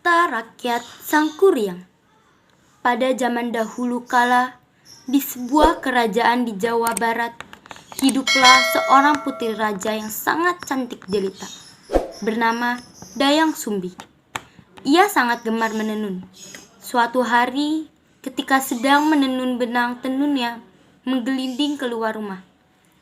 Cerita rakyat Sangkuriang. Pada zaman dahulu kala, di sebuah kerajaan di Jawa Barat, hiduplah seorang putri raja yang sangat cantik jelita, bernama Dayang Sumbi. Ia sangat gemar menenun. Suatu hari, ketika sedang menenun benang tenunnya, menggelinding keluar rumah.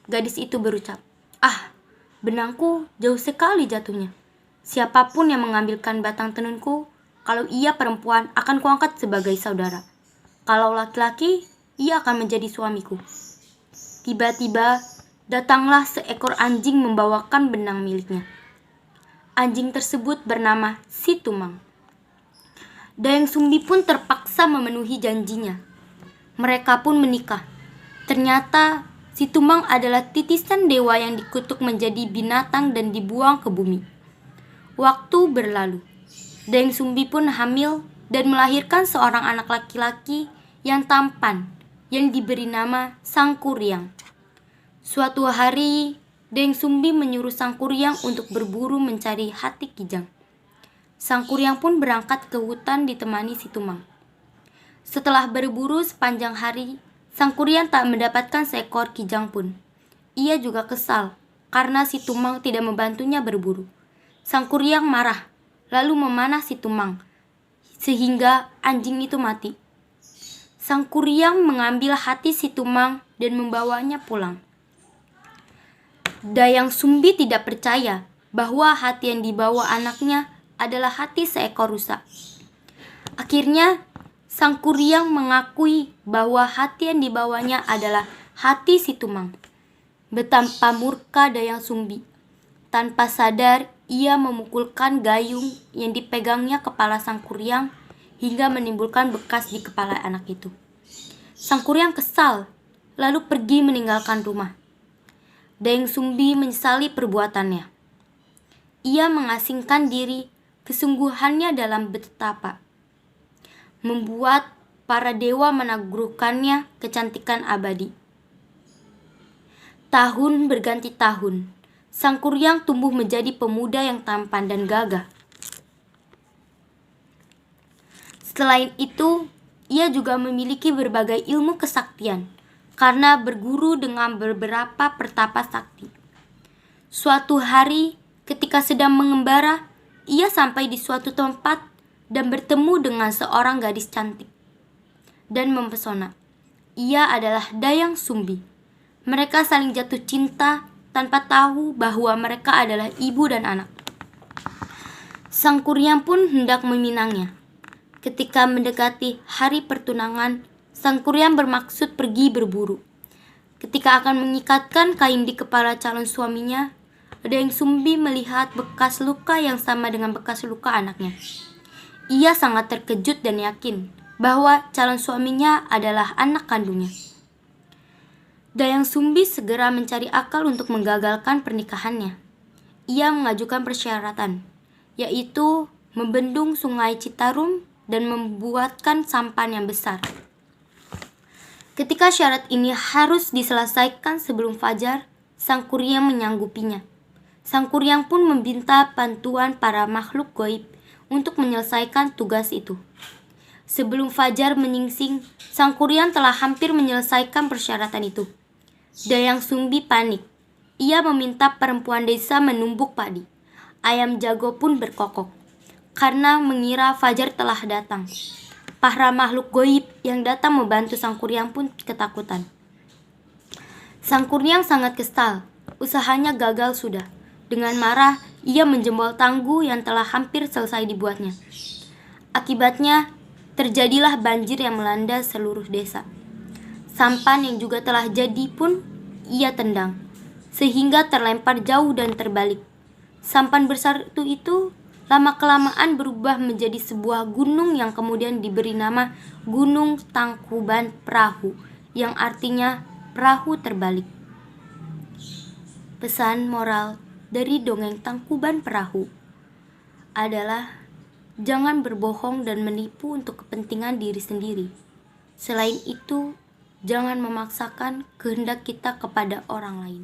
Gadis itu berucap, "Ah, benangku jauh sekali jatuhnya. Siapapun yang mengambilkan batang tenunku, kalau ia perempuan akan kuangkat sebagai saudara. Kalau laki-laki, ia akan menjadi suamiku." Tiba-tiba, datanglah seekor anjing membawakan benang miliknya. Anjing tersebut bernama Situmang. Dayang Sumbi pun terpaksa memenuhi janjinya. Mereka pun menikah. Ternyata Situmang adalah titisan dewa yang dikutuk menjadi binatang dan dibuang ke bumi. Waktu berlalu. Dayang Sumbi pun hamil dan melahirkan seorang anak laki-laki yang tampan yang diberi nama Sangkuriang. Suatu hari, Dayang Sumbi menyuruh Sangkuriang untuk berburu mencari hati kijang. Sangkuriang pun berangkat ke hutan ditemani Situmang. Setelah berburu sepanjang hari, Sangkuriang tak mendapatkan seekor kijang pun. Ia juga kesal karena Situmang tidak membantunya berburu. Sangkuriang marah, lalu memanah Situmang, sehingga anjing itu mati. Sangkuriang mengambil hati Situmang dan membawanya pulang. Dayang Sumbi tidak percaya bahwa hati yang dibawa anaknya adalah hati seekor rusa. Akhirnya, Sangkuriang mengakui bahwa hati yang dibawanya adalah hati Situmang. Betapa murka Dayang Sumbi. Tanpa sadar, ia memukulkan gayung yang dipegangnya kepala Sangkuriang hingga menimbulkan bekas di kepala anak itu. Sangkuriang kesal, lalu pergi meninggalkan rumah. Dayang Sumbi menyesali perbuatannya. Ia mengasingkan diri, kesungguhannya dalam betapa, membuat para dewa menaklukkannya kecantikan abadi. Tahun berganti tahun. Sangkuriang tumbuh menjadi pemuda yang tampan dan gagah. Selain itu, ia juga memiliki berbagai ilmu kesaktian karena berguru dengan beberapa pertapa sakti. Suatu hari, ketika sedang mengembara, ia sampai di suatu tempat dan bertemu dengan seorang gadis cantik dan mempesona. Ia adalah Dayang Sumbi. Mereka saling jatuh cinta tanpa tahu bahwa mereka adalah ibu dan anak. Sangkuriang pun hendak meminangnya. Ketika mendekati hari pertunangan, Sangkuriang bermaksud pergi berburu. Ketika akan mengikatkan kain di kepala calon suaminya, Dayang Sumbi melihat bekas luka yang sama dengan bekas luka anaknya. Ia sangat terkejut dan yakin bahwa calon suaminya adalah anak kandungnya. Dayang Sumbi segera mencari akal untuk menggagalkan pernikahannya. Ia mengajukan persyaratan, yaitu membendung sungai Citarum dan membuatkan sampan yang besar. Ketika syarat ini harus diselesaikan sebelum fajar, Sangkuriang menyanggupinya. Sangkuriang pun meminta bantuan para makhluk gaib untuk menyelesaikan tugas itu. Sebelum fajar menyingsing, Sangkuriang telah hampir menyelesaikan persyaratan itu. Dayang Sumbi panik. Ia meminta perempuan desa menumbuk padi. Ayam jago pun berkokok karena mengira fajar telah datang. Para makhluk gaib yang datang membantu Sangkuriang pun ketakutan. Sangkuriang sangat kesal. Usahanya gagal sudah. Dengan marah, ia menjebol tangguh yang telah hampir selesai dibuatnya. Akibatnya, terjadilah banjir yang melanda seluruh desa. Sampan yang juga telah jadi pun ia tendang, sehingga terlempar jauh dan terbalik. Sampan besar itu lama-kelamaan berubah menjadi sebuah gunung yang kemudian diberi nama Gunung Tangkuban Perahu, yang artinya perahu terbalik. Pesan moral dari dongeng Tangkuban Perahu adalah jangan berbohong dan menipu untuk kepentingan diri sendiri. Selain itu, jangan memaksakan kehendak kita kepada orang lain.